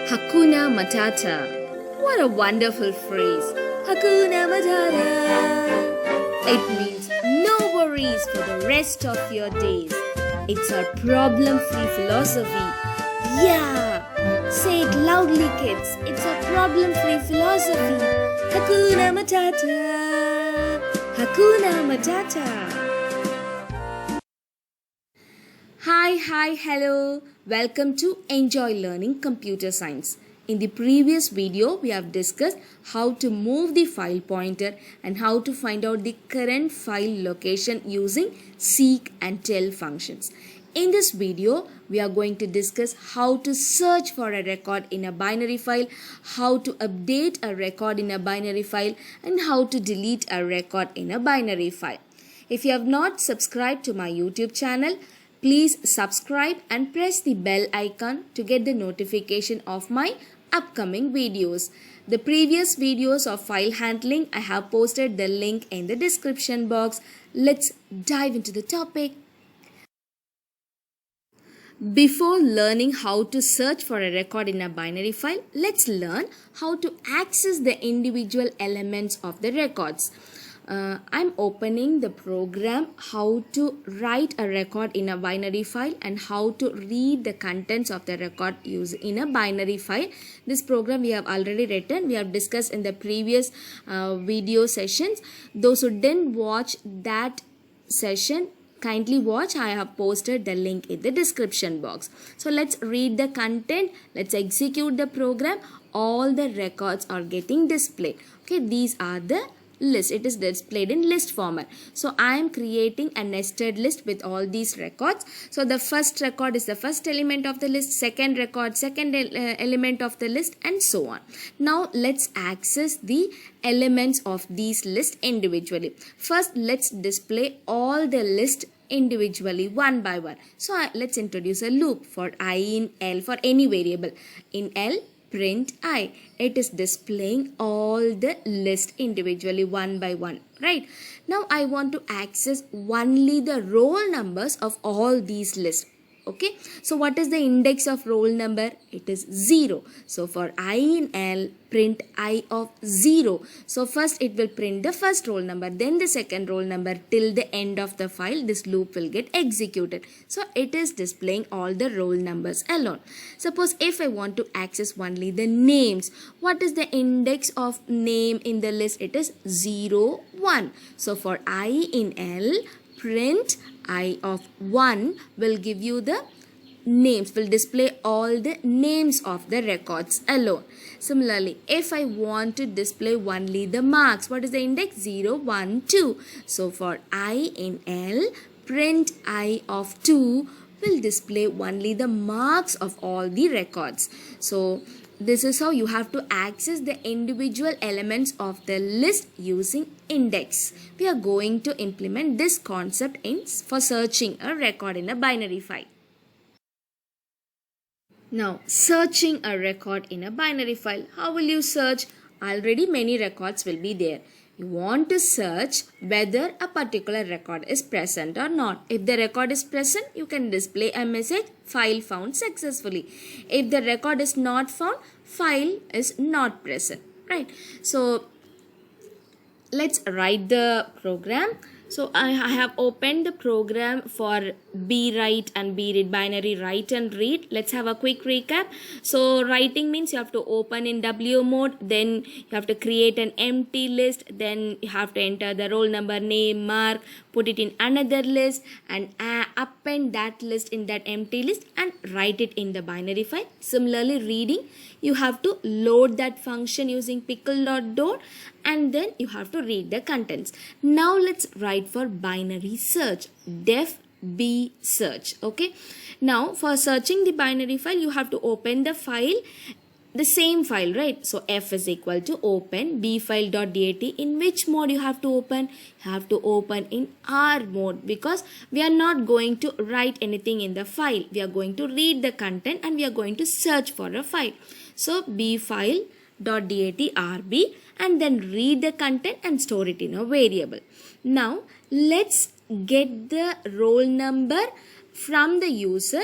Hakuna Matata. What a wonderful phrase. Hakuna Matata. It means no worries for the rest of your days. It's our problem-free philosophy. Yeah! Say it loudly, kids. It's our problem-free philosophy. Hakuna Matata. Hakuna Matata. Hi, hello. Welcome to Enjoy Learning Computer Science. In the previous video, we have discussed how to move the file pointer and how to find out the current file location using seek and tell functions. In this video, we are going to discuss how to search for a record in a binary file, how to update a record in a binary file, and how to delete a record in a binary file. If you have not subscribed to my YouTube channel, please subscribe and press the bell icon to get the notification of my upcoming videos. The previous videos of file handling, I have posted the link in the description box. Let's dive into the topic. Before learning how to search for a record in a binary file, let's learn how to access the individual elements of the records. I'm opening the program how to write a record in a binary file and how to read the contents of the record in a binary file. This program we have already written. We have discussed in the previous video sessions. Those who didn't watch that session, kindly watch. I have posted the link in the description box. So let's read the content. Let's execute the program. All the records are getting displayed. Okay, these are the list. It is displayed in list format. So I am creating a nested list with all these records. So the first record is the first element of the list, second record, second element of the list, and so on. Now let's access the elements of these lists individually. First, let's display all the list individually one by one. So let's introduce a loop for I in L for any variable. In L, print I. It is displaying all the list individually one by one, right? Now I want to access only the roll numbers of all these lists. Okay, so what is the index of roll number? It is 0. So for I in L, print I of 0. So first it will print the first roll number, then the second roll number till the end of the file. This loop will get executed. So it is displaying all the roll numbers alone. Suppose if I want to access only the names, what is the index of name in the list? It is 0, 1. So for I in L, print I of 1 will give you the names, will display all the names of the records alone. Similarly, if I want to display only the marks, what is the index? 0, 1, 2. So for I in L, print I of 2 will display only the marks of all the records. So this is how you have to access the individual elements of the list using index. We are going to implement this concept for searching a record in a binary file. Now, searching a record in a binary file. How will you search? Already many records will be there. You want to search whether a particular record is present or not. If the record is present, you can display a message, file found successfully. If the record is not found, file is not present, right? So let's write the program. So I have opened the program for B write and B read, binary write and read. Let's have a quick recap. So writing means you have to open in W mode, then you have to create an empty list, then you have to enter the roll number, name, mark, put it in another list and append that list in that empty list and write it in the binary file. Similarly, reading, you have to load that function using pickle.door and then you have to read the contents. Now let's write for binary search, def b search. Okay, now for searching the binary file, you have to open the file, the same file, right? So f is equal to open bfile.dat. In which mode you have to open? You have to open in R mode because we are not going to write anything in the file. We are going to read the content and we are going to search for a file. So bfile.dat rb and then read the content and store it in a variable. Now let's get the roll number from the user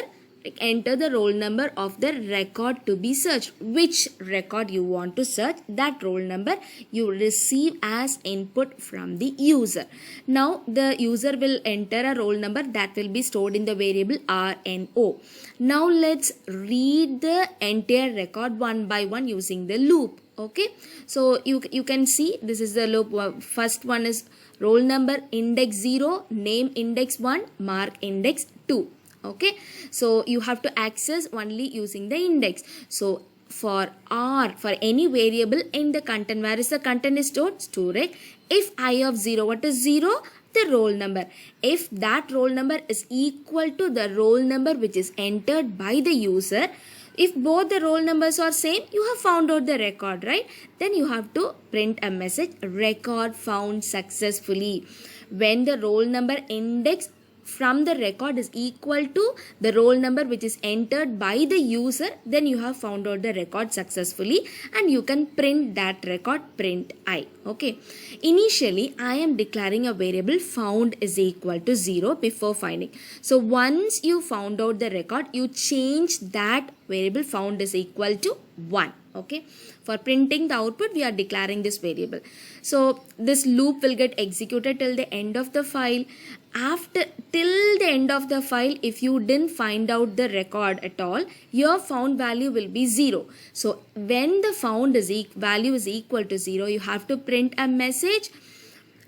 enter the roll number of the record to be searched. Which record you want to search, that roll number you receive as input from the user. Now the user will enter a roll number that will be stored in the variable RNO. Now let's read the entire record one by one using the loop. Okay, so you can see this is the loop. First one is roll number index 0, name index 1, mark index 2. Okay, so you have to access only using the index. So for R, for any variable in the content, where is the content is stored? Storage. If I of 0, what is 0? The roll number. If that roll number is equal to the roll number which is entered by the user, if both the roll numbers are same, you have found out the record, right? Then you have to print a message, record found successfully. When the roll number index from the record is equal to the roll number which is entered by the user, then you have found out the record successfully and you can print that record, print I. Okay, initially I am declaring a variable found is equal to 0 before finding. So once you found out the record, you change that variable found is equal to 1. Okay, for printing the output we are declaring this variable. So this loop will get executed till the end of the file. After till the end of the file, if you didn't find out the record at all, your found value will be 0. So when the found is value is equal to 0, you have to print a message,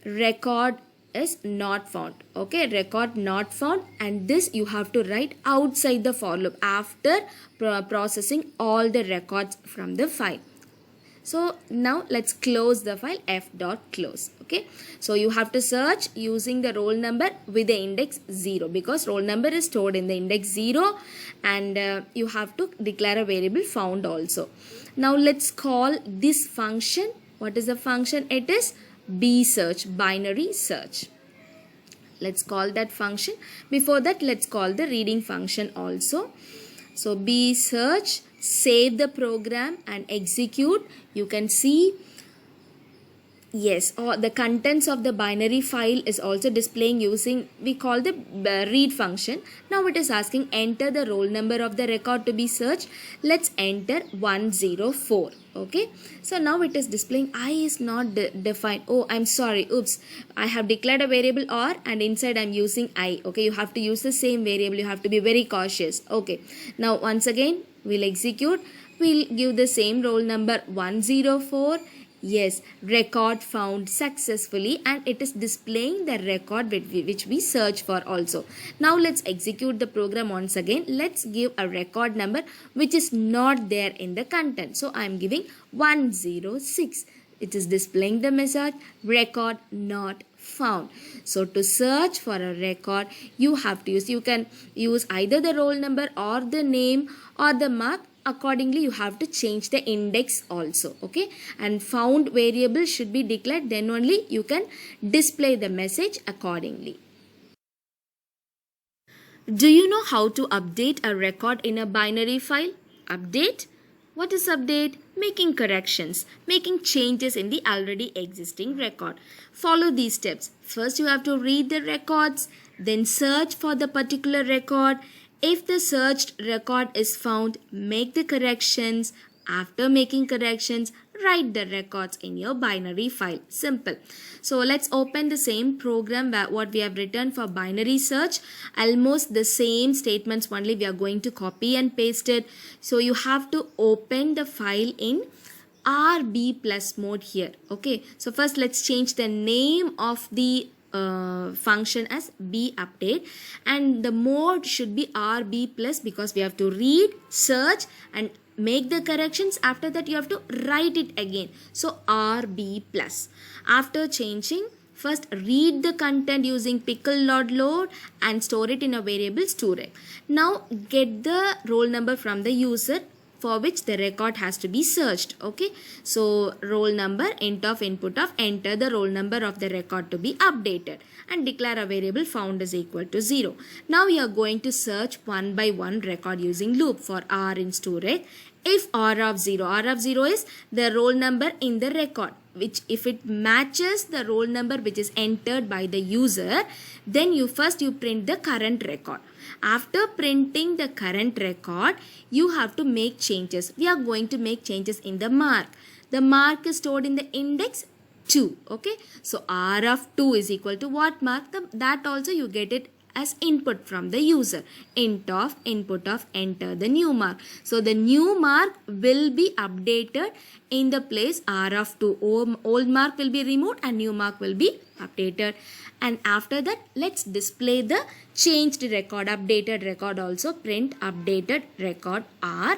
record is not found. Okay, record not found, and this you have to write outside the for loop after processing all the records from the file. So now let's close the file, f.close. Okay, so you have to search using the roll number with the index 0 because roll number is stored in the index 0, and you have to declare a variable found also. Now let's call this function. What is the function? It is bsearch, binary search. Let's call that function. Before that, let's call the reading function also. So bsearch, save the program and execute. You can see, yes, or the contents of the binary file is also displaying using, we call the read function. Now it is asking enter the roll number of the record to be searched. Let's enter 104. Okay, so now it is displaying I is not defined. Oh, I'm sorry, oops, I have declared a variable R and inside I'm using I. Okay, you have to use the same variable, you have to be very cautious. Okay, now once again we'll execute. We'll give the same roll number 104. Yes, record found successfully, and it is displaying the record which we search for also. Now let's execute the program once again. Let's give a record number which is not there in the content. So I am giving 106. It is displaying the message record not found. So to search for a record, you have to use, you can use either the roll number or the name or the mark. Accordingly, you have to change the index also. Okay, and found variable should be declared, then only you can display the message accordingly. Do you know how to update a record in a binary file? Update? What is update? Making corrections, making changes in the already existing record. Follow these steps. First, you have to read the records, then search for the particular record. If the searched record is found, make the corrections. After making corrections, write the records in your binary file. Simple. So let's open the same program where what we have written for binary search. Almost the same statements, only we are going to copy and paste it. So you have to open the file in RB plus mode here. Okay, so first let's change the name of the function as B update, and the mode should be RB plus because we have to read, search and make the corrections. After that you have to write it again. So RB plus. After changing, first read the content using pickle.load and store it in a variable storage. Now get the roll number from the user for which the record has to be searched. Okay, so roll number, int of input of, enter the roll number of the record to be updated and declare a variable found is equal to 0. Now we are going to search one by one record using loop for R in storage. If R of 0 is the roll number in the record, which if it matches the roll number which is entered by the user, then you print the current record. After printing the current record, you have to make changes. We are going to make changes in the mark. The mark is stored in the index 2. Okay. So R of 2 is equal to what mark? That also you get it as input from the user. Int of input of enter the new mark. So the new mark will be updated in the place R of 2. Old mark will be removed and new mark will be updated. And after that, let's display the changed record, updated record also. Print updated record R.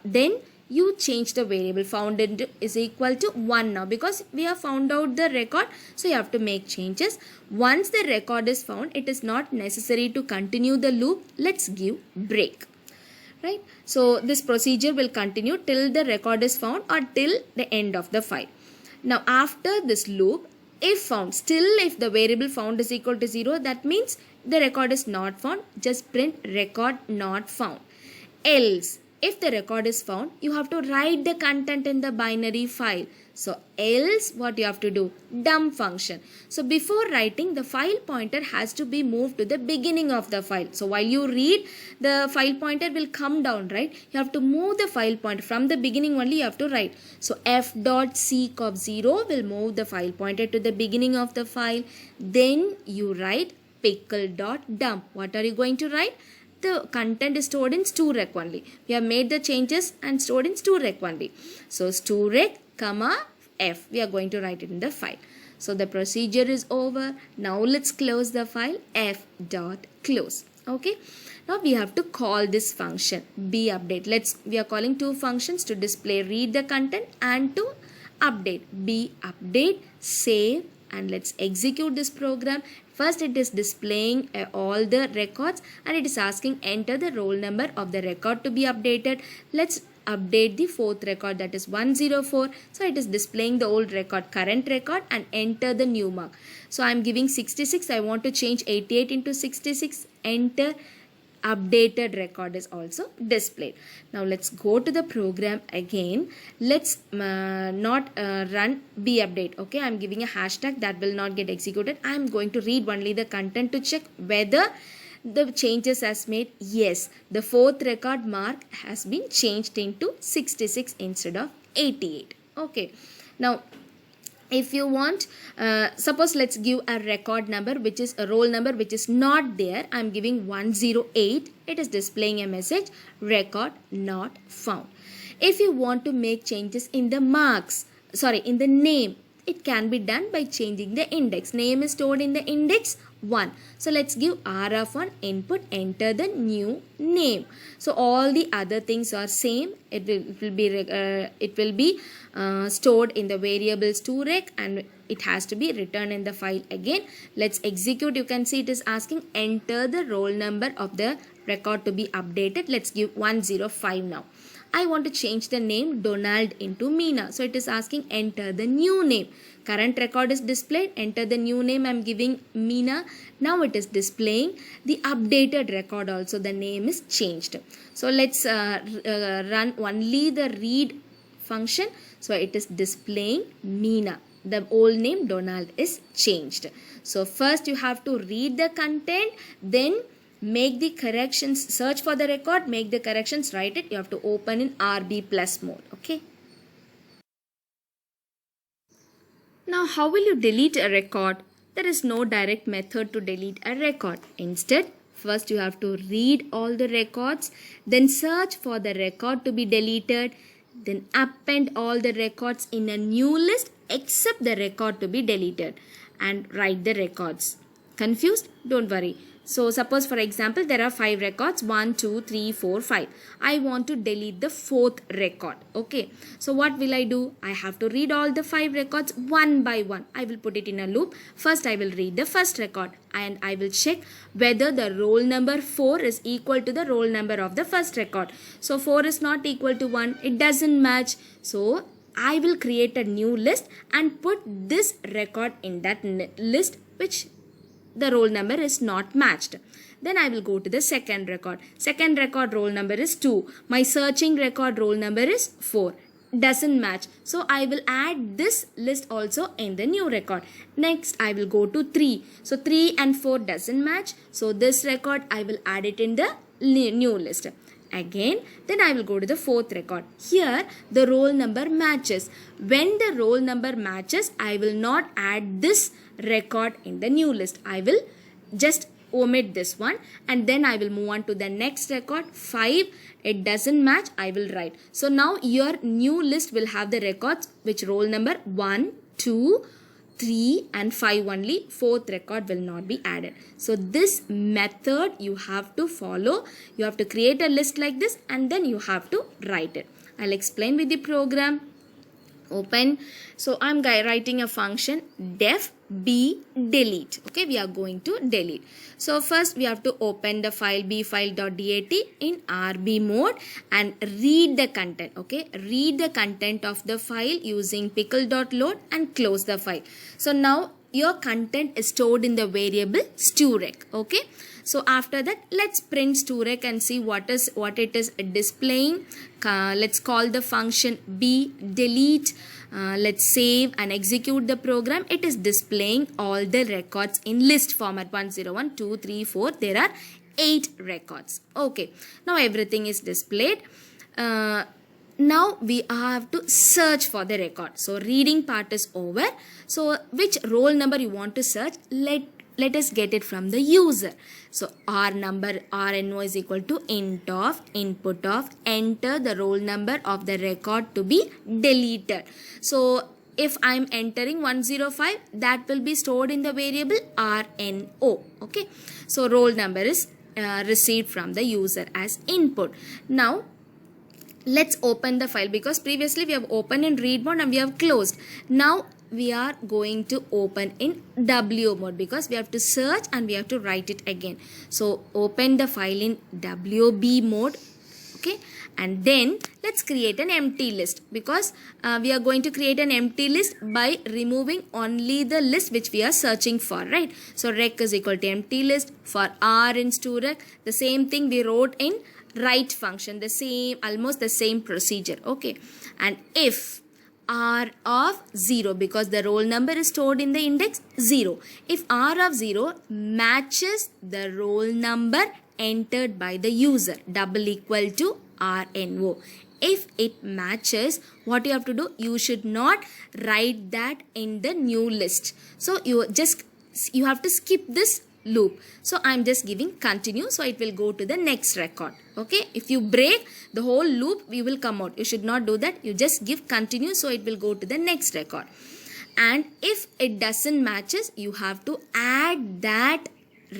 Then you change the variable found into is equal to 1 now, because we have found out the record, so you have to make changes. Once the record is found, it is not necessary to continue the loop. Let's give break, right? So this procedure will continue till the record is found or till the end of the file. Now after this loop, if found, still if the variable found is equal to 0, that means the record is not found. Just print record not found. Else, if the record is found, you have to write the content in the binary file. So else what you have to do? Dump function. So before writing, the file pointer has to be moved to the beginning of the file. So while you read, the file pointer will come down, right? You have to move the file pointer from the beginning only. You have to write. So f.seek of 0 will move the file pointer to the beginning of the file. Then you write pickle.dump. What are you going to write? The content is stored in storec only. We have made the changes and stored in storec only. So storec, comma, f. We are going to write it in the file. So the procedure is over. Now let's close the file. f.close. Okay. Now we have to call this function bupdate. We are calling two functions to display, read the content and to update. Bupdate, save, and let's execute this program. First it is displaying all the records and it is asking enter the roll number of the record to be updated. Let's update the fourth record, that is 104. So it is displaying the old record, current record, and enter the new mark. So I am giving 66. I want to change 88 into 66. Enter. Updated record is also displayed. Now let's go to the program again. Let's not run bupdate. Okay, I'm giving a hashtag that will not get executed. I'm going to read only the content to check whether the changes has made. Yes, the fourth record mark has been changed into 66 instead of 88. Okay, now if you want, suppose let's give a record number, which is a roll number which is not there. I'm giving 108. It is displaying a message, record not found. If you want to make changes in the marks, in the name, it can be done by changing the index. Name is stored in the index 1. So let's give R of 1 input, enter the new name. So all the other things are same. It will be stored in the variable storec and it has to be written in the file again. Let's execute. You can see it is asking enter the roll number of the record to be updated. Let's give 105 now. I want to change the name Donald into Meena. So it is asking enter the new name. Current record is displayed. Enter the new name. I am giving Meena. Now it is displaying the updated record also. The name is changed. So let's run only the read function. So it is displaying Meena. The old name Donald is changed. So first you have to read the content, then make the corrections, search for the record, make the corrections, write it. You have to open in RB plus mode. Okay. Now how will you delete a record? There is no direct method to delete a record. Instead, first you have to read all the records, then search for the record to be deleted, then append all the records in a new list except the record to be deleted and write the records. Confused? Don't worry. So suppose for example there are 5 records, 1, 2, 3, 4, 5. I want to delete the 4th record. Okay. So what will I do? I have to read all the 5 records one by one. I will put it in a loop. First I will read the first record and I will check whether the roll number 4 is equal to the roll number of the first record. So 4 is not equal to 1. It doesn't match. So I will create a new list and put this record in that list which the roll number is not matched. Then I will go to the second record. Second record roll number is 2. My searching record roll number is 4. doesn't match. So I will add this list also in the new record. Next I will go to 3. So 3 and 4 doesn't match. So this record I will add it in the new list. Again, then I will go to the fourth record. Here the roll number matches. When the roll number matches, I will not add this record in the new list. I will just omit this one, and then I will move on to the next record. 5, it doesn't match, I will write. So now your new list will have the records which roll number 1, 2, 3 and 5 only. Fourth record will not be added. So this method you have to follow. You have to create a list like this and then you have to write it. I'll explain with the program. Open. So I'm writing a function def b delete. Okay, we are going to delete. So first we have to open the file bfile.dat in RB mode and read the content. Okay, read the content of the file using pickle.load and close the file. So now your content is stored in the variable studrec. Okay, so after that let's print studrec and see what it is displaying. Let's call the function b delete. Let's save and execute the program. It is displaying all the records in list format. 101, 2, 3, 4. There are 8 records. Okay, now everything is displayed. Now we have to search for the record. So reading part is over. So which roll number you want to search? Let us get it from the user. So R number, RNO is equal to int of input of enter the roll number of the record to be deleted. So if I am entering 105, that will be stored in the variable RNO. Okay, so roll number is received from the user as input. Now let's open the file, because previously we have opened in read mode and we have closed. Now we are going to open in W mode because we have to search and we have to write it again. So open the file in WB mode. Okay, and then let's create an empty list, because we are going to create an empty list by removing only the list which we are searching for, right? So rec is equal to empty list. For R in studrec, the same thing we wrote in write function, the same, almost the same procedure. Okay, and if R of 0, because the roll number is stored in the index 0. If R of 0 matches the roll number entered by the user, double equal to RNO. If it matches, what you have to do, you should not write that in the new list. So you have to skip this loop. So I'm just giving continue, so it will go to the next record. Okay, if you break the whole loop, we will come out. You should not do that. You just give continue, so it will go to the next record. And if it doesn't matches, you have to add that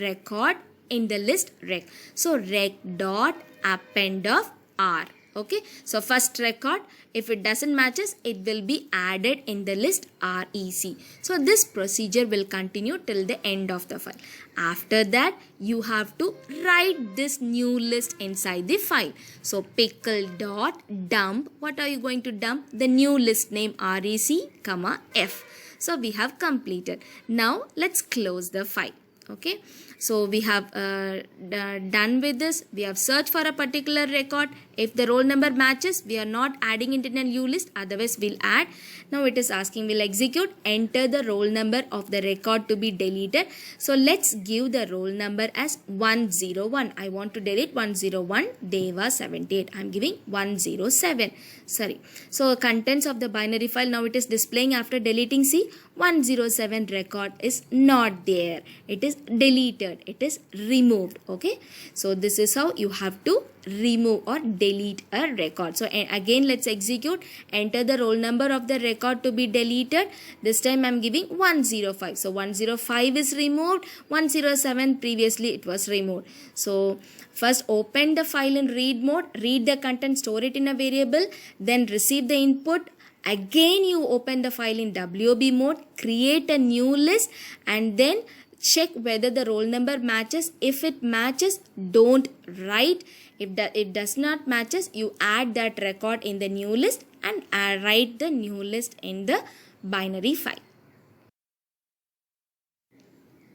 record in the list rec. So rec dot append of R. Okay, so first record, if it doesn't matches, it will be added in the list REC. So this procedure will continue till the end of the file. After that, you have to write this new list inside the file. So pickle dot dump. What are you going to dump? The new list name REC, comma F. So we have completed. Now let's close the file. Okay, so we have done with this. We have searched for a particular record. If the roll number matches, we are not adding it in a new list, otherwise we'll add. Now it is asking, we'll execute, enter the roll number of the record to be deleted. So let's give the roll number as 101. I want to delete 101, Deva 78. I'm giving 107. Sorry. So contents of the binary file, now it is displaying after deleting. See, 107 record is not there. It is deleted. It is removed. Okay. So this is how you have to remove or delete a record. So again, let's execute, enter the roll number of the record to be deleted. This time I'm giving 105. So 105 is removed. 107 previously it was removed. So first open the file in read mode, read the content, store it in a variable, then receive the input. Again you open the file in WB mode, create a new list, and then check whether the roll number matches. If it matches, don't write. If it does not matches, you add that record in the new list and write the new list in the binary file.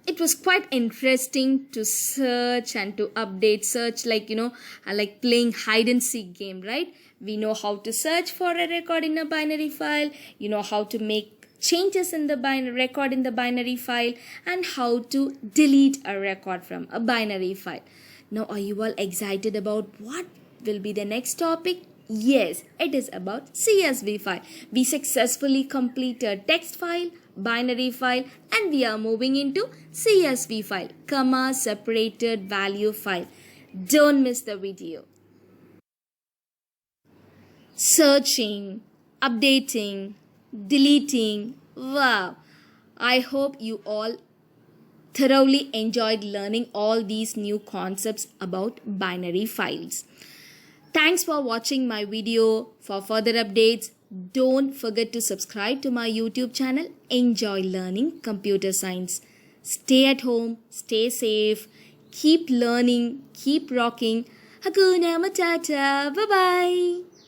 it was quite interesting to search and to update search, like like playing hide and seek game, right? We know how to search for a record in a binary file, how to make changes in the record in the binary file, and how to delete a record from a binary file. Now, are you all excited about what will be the next topic? Yes, it is about CSV file. We successfully completed text file, binary file, and we are moving into CSV file, comma separated value file. Don't miss the video. Searching, updating, deleting. Wow! I hope you all thoroughly enjoyed learning all these new concepts about binary files. Thanks for watching my video. For further updates, don't forget to subscribe to my YouTube channel. Enjoy learning computer science. Stay at home, stay safe, keep learning, keep rocking. Hakuna Matata. Bye-bye.